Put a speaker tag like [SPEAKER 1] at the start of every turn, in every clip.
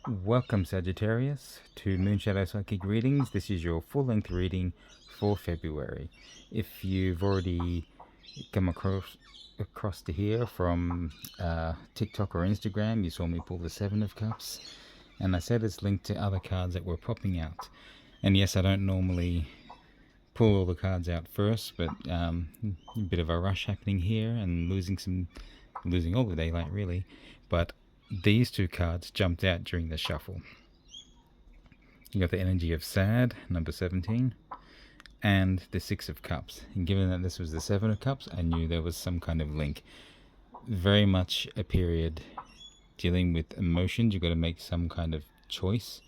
[SPEAKER 1] Welcome, Sagittarius, to Moonshadow Psychic Readings. This is your full-length reading for February. If you've already come across to here from TikTok or Instagram, you saw me pull the Seven of Cups, and I said it's linked to other cards that were popping out. And yes, I don't normally pull all the cards out first, but a bit of a rush happening here and losing all the daylight really. But these two cards jumped out during the shuffle. You got the energy of Sad, number 17, and the Six of Cups. And given that this was the Seven of Cups, I knew there was some kind of link. Very much a period dealing with emotions. You've got to make some kind of choice.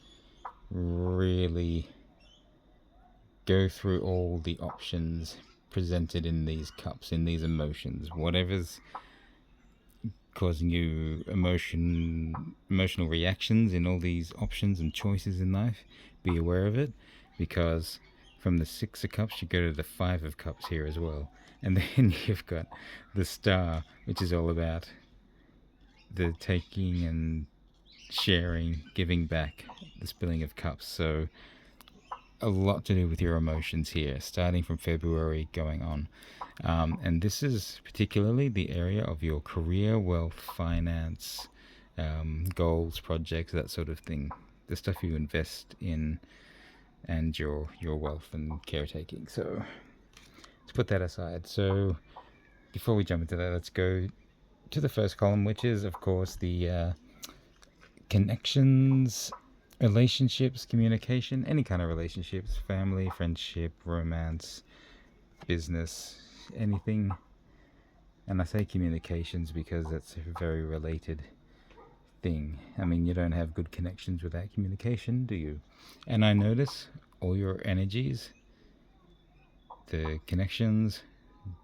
[SPEAKER 1] Really go through all the options presented in these cups, in these emotions. Whatever's causing you emotional reactions in all these options and choices in life, be aware of it, because from the Six of Cups you go to the Five of Cups here as well, and then you've got the Star, which is all about the taking and sharing, giving back, the spilling of cups. So a lot to do with your emotions here, starting from February going on. And this is particularly the area of your career, wealth, finance, goals, projects, that sort of thing. The stuff you invest in and your wealth and caretaking. So let's put that aside. So before we jump into that, let's go to the first column, which is, of course, the connections, relationships, communication, any kind of relationships, family, friendship, romance, business, anything. And I say communications because that's a very related thing. I mean, you don't have good connections without communication, do you? And I notice all your energies, the connections,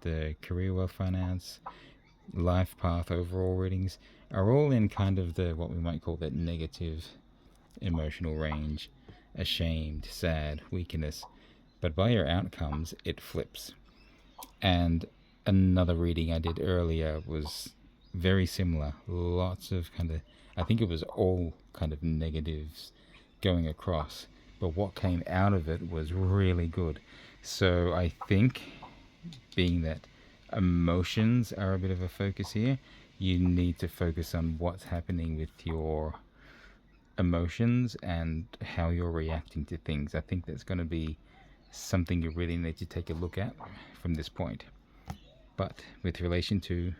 [SPEAKER 1] the career, wealth, finance, life path, overall readings are all in kind of the what we might call that negative emotional range, ashamed, sad, weakness. But by your outcomes, it flips. And another reading I did earlier was very similar. Lots of kind of, I think it was all kind of negatives going across, but what came out of it was really good. So I think, being that emotions are a bit of a focus here, you need to focus on what's happening with your emotions and how you're reacting to things. I think that's going to be something you really need to take a look at from this point. But with relation to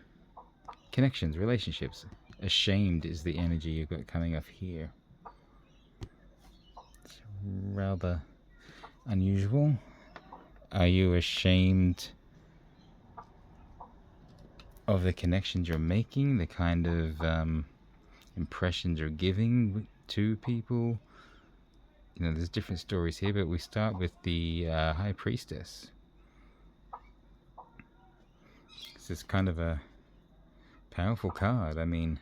[SPEAKER 1] connections, relationships, ashamed is the energy you've got coming off here. It's rather unusual. Are you ashamed of the connections you're making, the kind of impressions you're giving to people? You know, there's different stories here, but we start with the High Priestess. This is kind of a powerful card. I mean,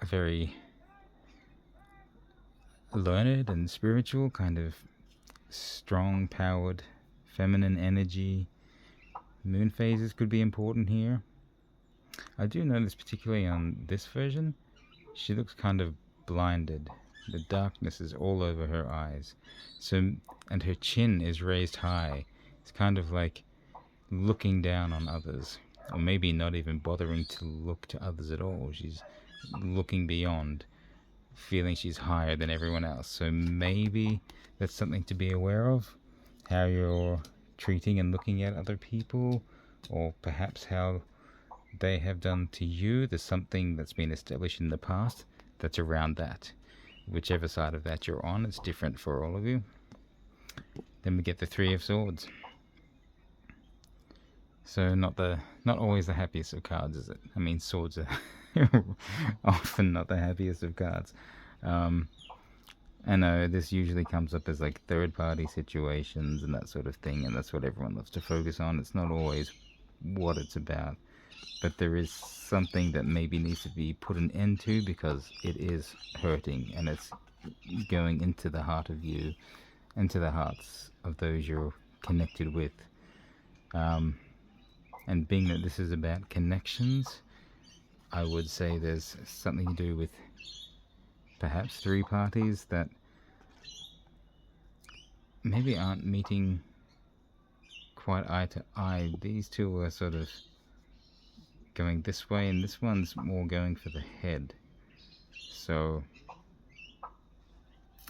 [SPEAKER 1] a very learned and spiritual, kind of strong, powered, feminine energy. Moon phases could be important here. I do notice, particularly on this version, she looks kind of blinded. The darkness is all over her eyes. So, and her chin is raised high. It's kind of like looking down on others, or maybe not even bothering to look to others at all. She's looking beyond, feeling she's higher than everyone else. So maybe that's something to be aware of, how you're treating and looking at other people, or perhaps how they have done to you. There's something that's been established in the past that's around that. Whichever side of that you're on, it's different for all of you. Then we get the Three of Swords. So not always the happiest of cards, is it? I mean, swords are often not the happiest of cards. I know this usually comes up as like third-party situations and that sort of thing, and that's what everyone loves to focus on. It's not always what it's about, but there is something that maybe needs to be put an end to because it is hurting and it's going into the heart of you, into the hearts of those you're connected with. And being that this is about connections, I would say there's something to do with perhaps three parties that maybe aren't meeting quite eye to eye. These two are sort of going this way, and this one's more going for the head. So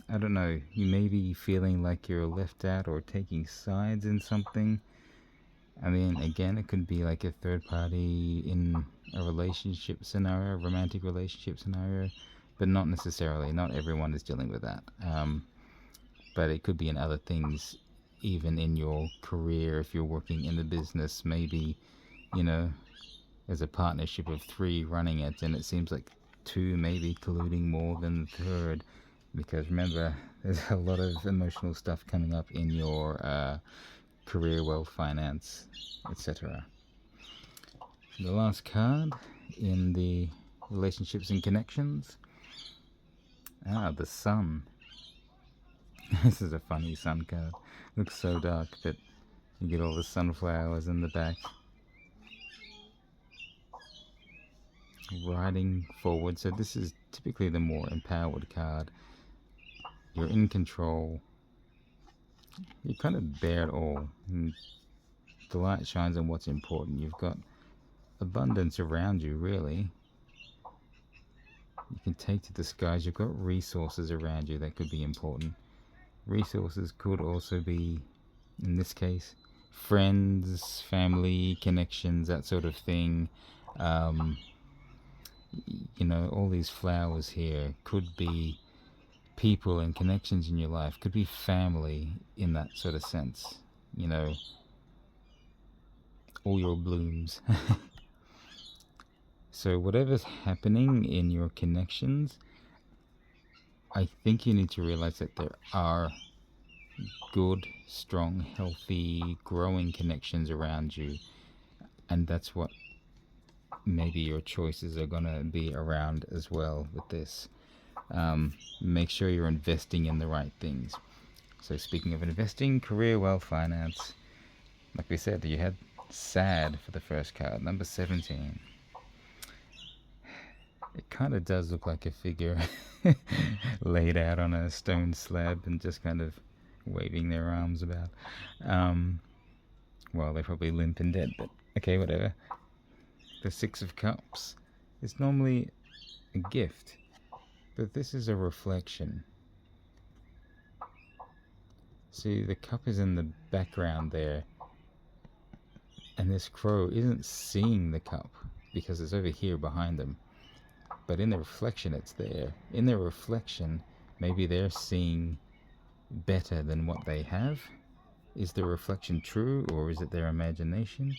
[SPEAKER 1] I don't know, you may be feeling like you're left out or taking sides in something. I mean, again, it could be like a third party in a relationship scenario, a romantic relationship scenario, but not necessarily. Not everyone is dealing with that. But it could be in other things, even in your career. If you're working in the business, maybe, you know, there's a partnership of three running it, and it seems like two maybe colluding more than the third. Because remember, there's a lot of emotional stuff coming up in your career, wealth, finance, etc. The last card in the relationships and connections. The sun. This is a funny sun card. Looks so dark, but you get all the sunflowers in the back. Riding forward. So this is typically the more empowered card. You're in control. You kind of bear it all. And the light shines on what's important. You've got abundance around you, really. You can take to the skies. You've got resources around you that could be important. Resources could also be, in this case, friends, family, connections, that sort of thing. You know, all these flowers here could be people and connections in your life, could be family in that sort of sense. You know, all your blooms. So whatever's happening in your connections, I think you need to realize that there are good, strong, healthy, growing connections around you. And that's what maybe your choices are going to be around as well with this. Make sure you're investing in the right things. So speaking of investing, career, wealth, finance, like we said, you had sad for the first card, number 17. It kind of does look like a figure laid out on a stone slab and just kind of waving their arms about. Well, they're probably limp and dead, but okay, whatever. The Six of Cups is normally a gift, but this is a reflection. See, the cup is in the background there, and this crow isn't seeing the cup because it's over here behind them. But in the reflection, it's there. In the reflection, maybe they're seeing better than what they have. Is the reflection true, or is it their imagination?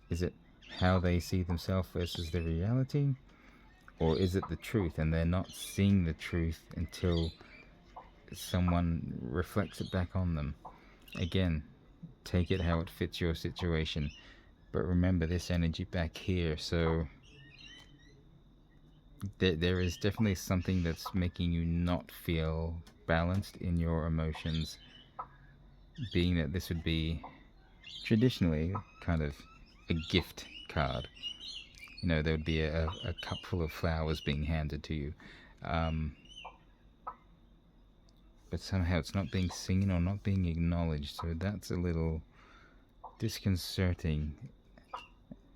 [SPEAKER 1] Is it how they see themselves versus the reality? Or is it the truth, and they're not seeing the truth until someone reflects it back on them? Again, take it how it fits your situation. But remember this energy back here, so there is definitely something that's making you not feel balanced in your emotions, being that this would be traditionally kind of a gift card. You know, there would be a cup full of flowers being handed to you, but somehow it's not being seen or not being acknowledged, so that's a little disconcerting.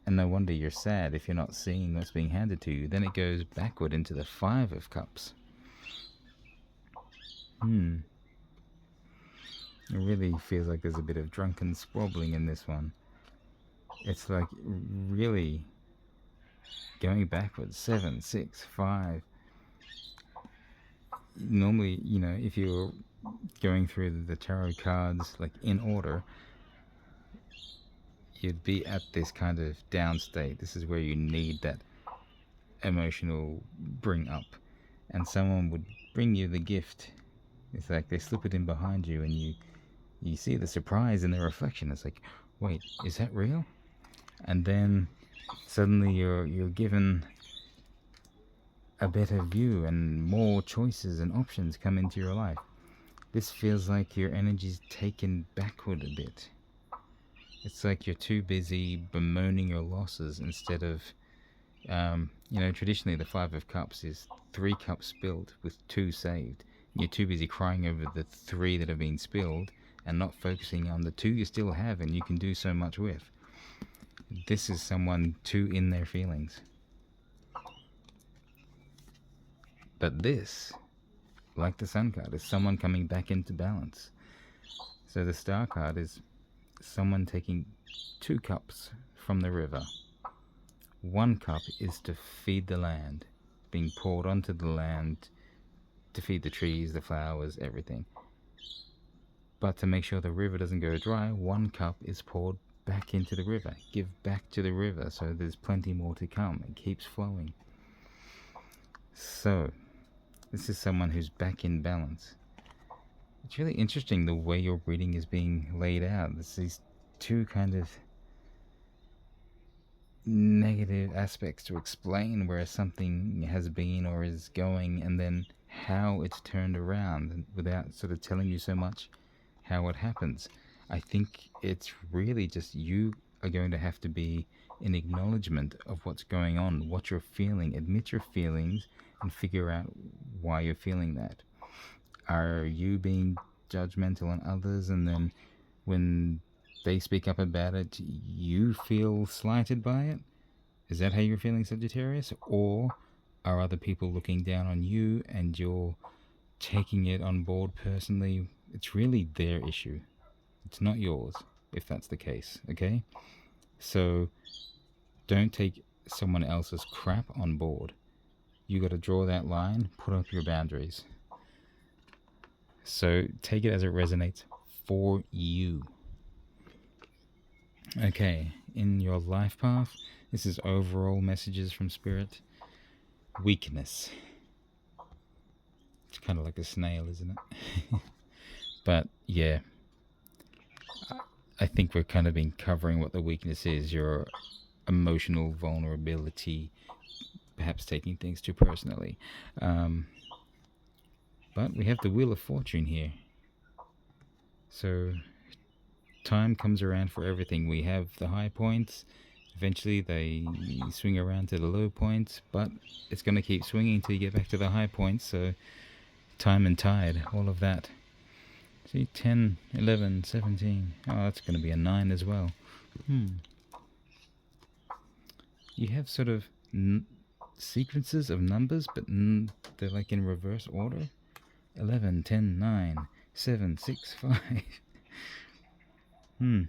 [SPEAKER 1] And no wonder you're sad if you're not seeing what's being handed to you. Then it goes backward into the Five of Cups. It really feels like there's a bit of drunken squabbling in this one. It's like really going backwards. 7, 6, 5. Normally, you know, if you're going through the tarot cards like in order, you'd be at this kind of down state. This is where you need that emotional bring up, and someone would bring you the gift. It's like they slip it in behind you, and you see the surprise in the reflection. It's like, wait, is that real? And then suddenly you're given a better view, and more choices and options come into your life. This feels like your energy's taken backward a bit. It's like you're too busy bemoaning your losses instead of You know, traditionally the Five of Cups is 3 cups spilled with 2 saved. You're too busy crying over the 3 that have been spilled and not focusing on the 2 you still have and you can do so much with. This is someone too in their feelings. But this, like the Sun card, is someone coming back into balance. So the Star card is someone taking 2 cups from the river. 1 cup is to feed the land, being poured onto the land to feed the trees, the flowers, everything. But to make sure the river doesn't go dry, 1 cup is poured back into the river. Give back to the river so there's plenty more to come. It keeps flowing. So, this is someone who's back in balance. It's really interesting the way your reading is being laid out. There's these 2 kind of negative aspects to explain where something has been or is going, and then how it's turned around without sort of telling you so much how it happens. I think it's really just you are going to have to be in acknowledgement of what's going on, what you're feeling, admit your feelings, and figure out why you're feeling that. Are you being judgmental on others, and then when they speak up about it, you feel slighted by it? Is that how you're feeling, Sagittarius? Or are other people looking down on you and you're taking it on board personally? It's really their issue. It's not yours, if that's the case, okay? So don't take someone else's crap on board. You got to draw that line, put up your boundaries. So take it as it resonates for you. Okay, in your life path, this is overall messages from Spirit. Weakness. It's kind of like a snail, isn't it? But yeah, I think we're kind of been covering what the weakness is. Your emotional vulnerability, perhaps taking things too personally. But we have the Wheel of Fortune here. So time comes around for everything. We have the high points. Eventually they swing around to the low points, but it's going to keep swinging until you get back to the high points. So time and tide, all of that. See, 10, 11, 17. Oh, that's going to be a 9 as well. You have sort of sequences of numbers, but they're like in reverse order. 11, 10, 9, 7, 6, 5. I don't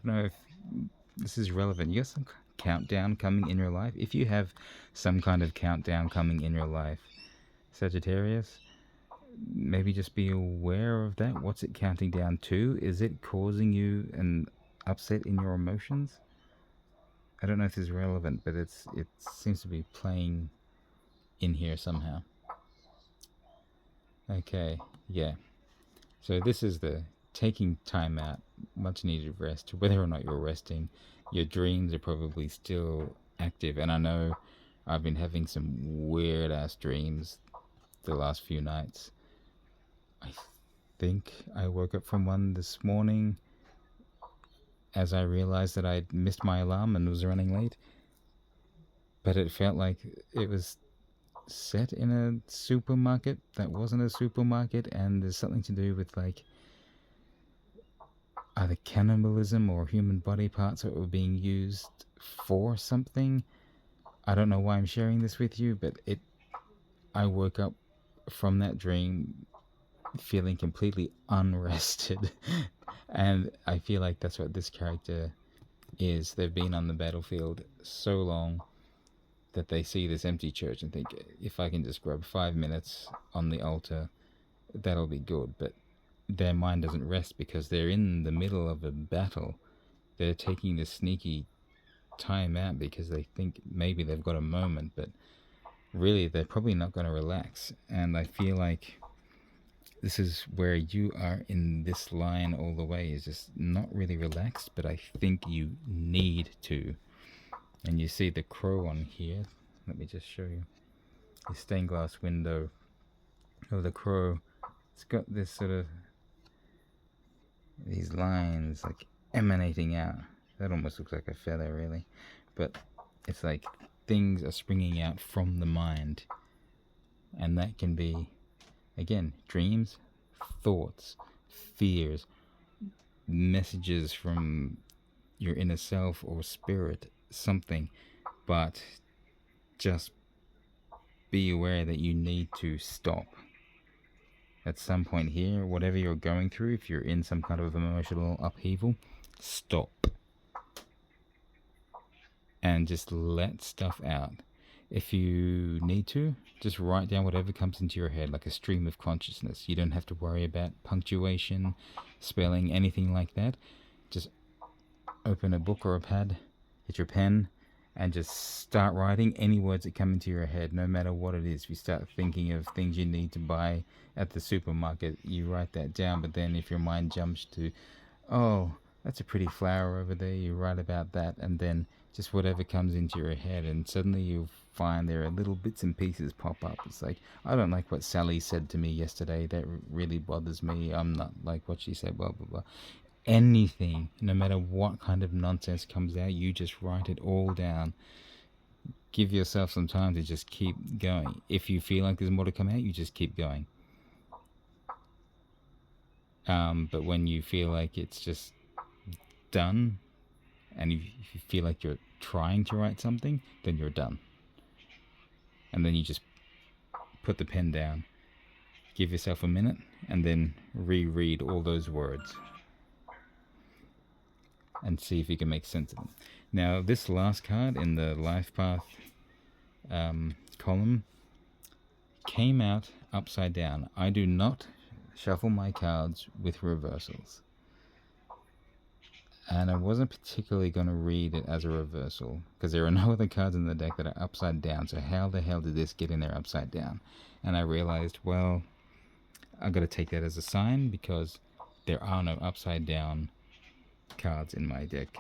[SPEAKER 1] know if this is relevant. You got some countdown coming in your life? If you have some kind of countdown coming in your life, Sagittarius, maybe just be aware of that. What's it counting down to? Is it causing you an upset in your emotions? I don't know if this is relevant, but it seems to be playing in here somehow. Okay, yeah. So this is the taking time out, much needed rest. Whether or not you're resting, your dreams are probably still active. And I know I've been having some weird ass dreams the last few nights. I think I woke up from one this morning as I realized that I'd missed my alarm and was running late. But it felt like it was set in a supermarket that wasn't a supermarket, and there's something to do with like either cannibalism or human body parts that were being used for something. I don't know why I'm sharing this with you, but I woke up from that dream feeling completely unrested. And I feel like that's what this character is. They've been on the battlefield so long that they see this empty church and think, if I can just grab 5 minutes on the altar, that'll be good. But their mind doesn't rest because they're in the middle of a battle. They're taking this sneaky time out because they think maybe they've got a moment, but really they're probably not going to relax. And I feel like this is where you are in this line all the way, is just not really relaxed, but I think you need to. And you see the crow on here. Let me just show you. The stained glass window of the crow. It's got this sort of, these lines like emanating out. That almost looks like a feather, really. But it's like things are springing out from the mind. And that can be, again, dreams, thoughts, fears, messages from your inner self or spirit, something. But just be aware that you need to stop. At some point here, whatever you're going through, if you're in some kind of emotional upheaval, stop. And just let stuff out. If you need to, just write down whatever comes into your head, like a stream of consciousness. You don't have to worry about punctuation, spelling, anything like that. Just open a book or a pad, get your pen, and just start writing any words that come into your head, no matter what it is. If you start thinking of things you need to buy at the supermarket, you write that down. But then if your mind jumps to, oh, that's a pretty flower over there, you write about that, and then just whatever comes into your head, and suddenly you'll find there are little bits and pieces pop up. It's like, I don't like what Sally said to me yesterday, that really bothers me, I'm not like what she said, blah blah blah. Anything, no matter what kind of nonsense comes out, you just write it all down. Give yourself some time to just keep going. If you feel like there's more to come out, you just keep going. But when you feel like it's just done, and if you feel like you're trying to write something, then you're done. And then you just put the pen down, give yourself a minute, and then reread all those words and see if you can make sense of them. Now, this last card in the life path column came out upside down. I do not shuffle my cards with reversals, and I wasn't particularly going to read it as a reversal because there are no other cards in the deck that are upside down. So how the hell did this get in there upside down? And I realized, well, I've got to take that as a sign because there are no upside down cards in my deck.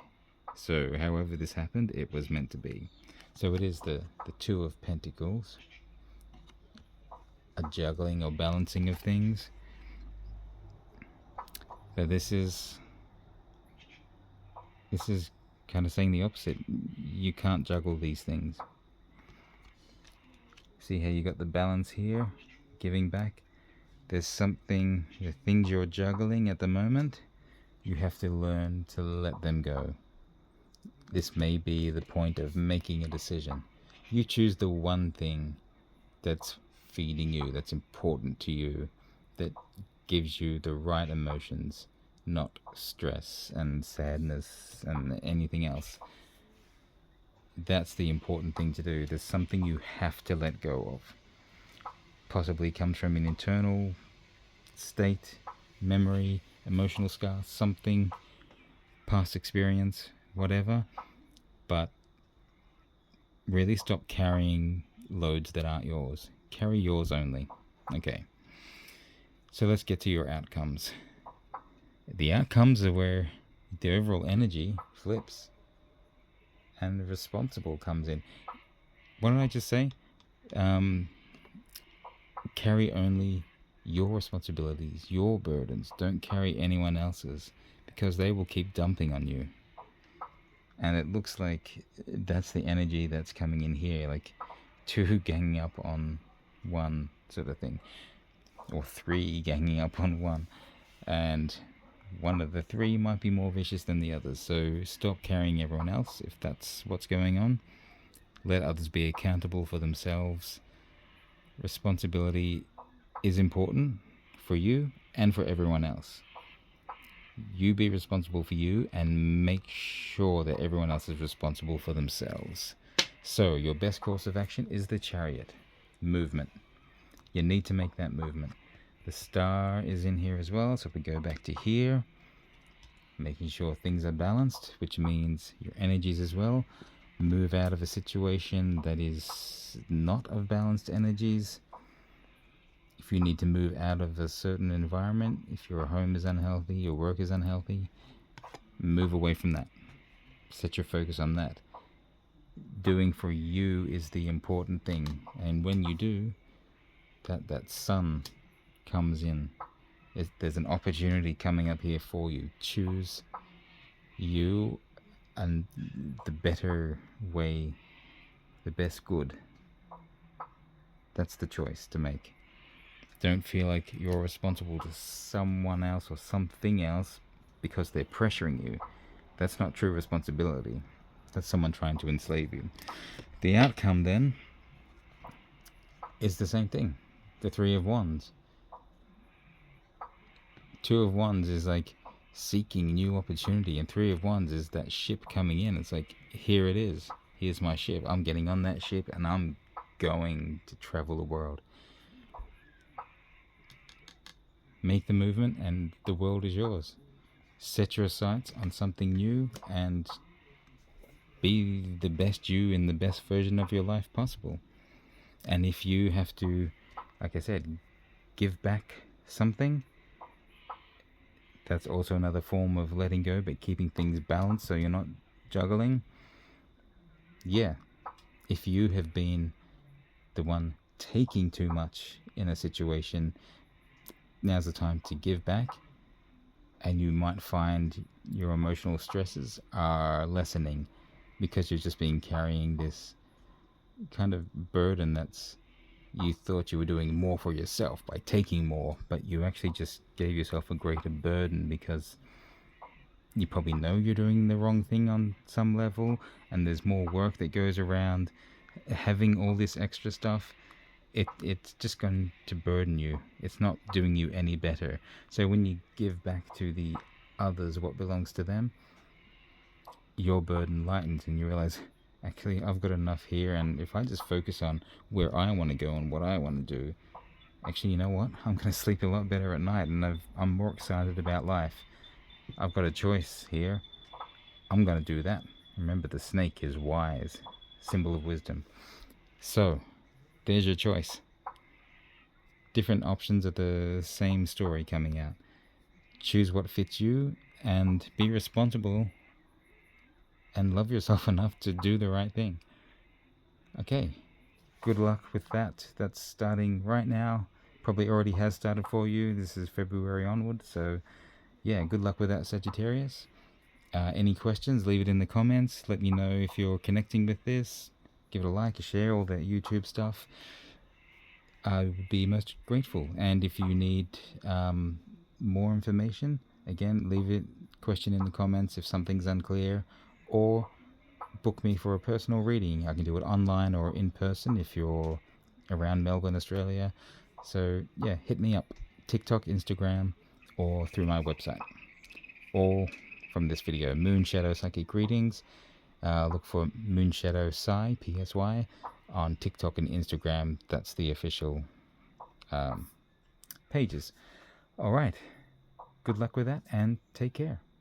[SPEAKER 1] So however this happened, it was meant to be. So it is the Two of Pentacles, a juggling or balancing of things. So this is kind of saying the opposite. You can't juggle these things. See how you got the balance here, giving back. There's something, the things you're juggling at the moment, you have to learn to let them go. This may be the point of making a decision. You choose the one thing that's feeding you, that's important to you, that gives you the right emotions, not stress and sadness and anything else. That's the important thing to do. There's something you have to let go of. Possibly comes from an internal state, memory, emotional scar, something, past experience, whatever. But really stop carrying loads that aren't yours. Carry yours only. Okay. So let's get to your outcomes. The outcomes are where the overall energy flips and the responsible comes in. What did I just say? Carry only your responsibilities, your burdens. Don't carry anyone else's, because they will keep dumping on you. And it looks like that's the energy that's coming in here, like two ganging up on one sort of thing, or three ganging up on one, and one of the three might be more vicious than the others. So stop carrying everyone else if that's what's going on. Let others be accountable for themselves. Responsibility is important for you and for everyone else. You be responsible for you and make sure that everyone else is responsible for themselves. So your best course of action is the Chariot. Movement. You need to make that movement. The Star is in here as well, so if we go back to here, making sure things are balanced, which means your energies as well. Move out of a situation that is not of balanced energies. If you need to move out of a certain environment, if your home is unhealthy, your work is unhealthy, move away from that. Set your focus on that. Doing for you is the important thing. And when you do, that sun comes in. There's an opportunity coming up here for you. Choose you, and the better way the best good. That's the choice to make. Don't feel like you're responsible to someone else or something else because they're pressuring you. That's not true responsibility. That's someone trying to enslave you. The outcome then is the same thing. The Three of Wands. Two of Wands is like seeking new opportunity, and Three of Wands is that ship coming in. It's like, here it is. Here's my ship. I'm getting on that ship and I'm going to travel the world. Make the movement and the world is yours. Set your sights on something new and be the best you in the best version of your life possible. And if you have to, like I said, give back something, that's also another form of letting go, but keeping things balanced so you're not juggling. Yeah, if you have been the one taking too much in a situation, now's the time to give back, and you might find your emotional stresses are lessening because you've just been carrying this kind of burden that's, you thought you were doing more for yourself by taking more, but you actually just gave yourself a greater burden because you probably know you're doing the wrong thing on some level, and there's more work that goes around having all this extra stuff. It's just going to burden you. It's not doing you any better. So when you give back to the others what belongs to them, your burden lightens and you realize, actually, I've got enough here, and if I just focus on where I want to go and what I want to do, actually, you know what? I'm going to sleep a lot better at night, and I'm more excited about life. I've got a choice here. I'm going to do that. Remember, the snake is wise, symbol of wisdom. So, there's your choice. Different options of the same story coming out. Choose what fits you and be responsible and love yourself enough to do the right thing. Okay, good luck with that. That's starting right now. Probably already has started for you. This is February onward, so yeah, good luck with that, Sagittarius. Any questions, leave it in the comments. Let me know if you're connecting with this. Give it a like, a share, all that YouTube stuff. I would be most grateful. And if you need more information, again, leave it question in the comments if something's unclear, or book me for a personal reading. I can do it online or in person if you're around Melbourne, Australia. So yeah, hit me up, TikTok, Instagram, or through my website. All from this video, Moonshadow Psychic Readings. Look for Moonshadow Psy, P-S-Y, on TikTok and Instagram. That's the official pages. All right. Good luck with that, and take care.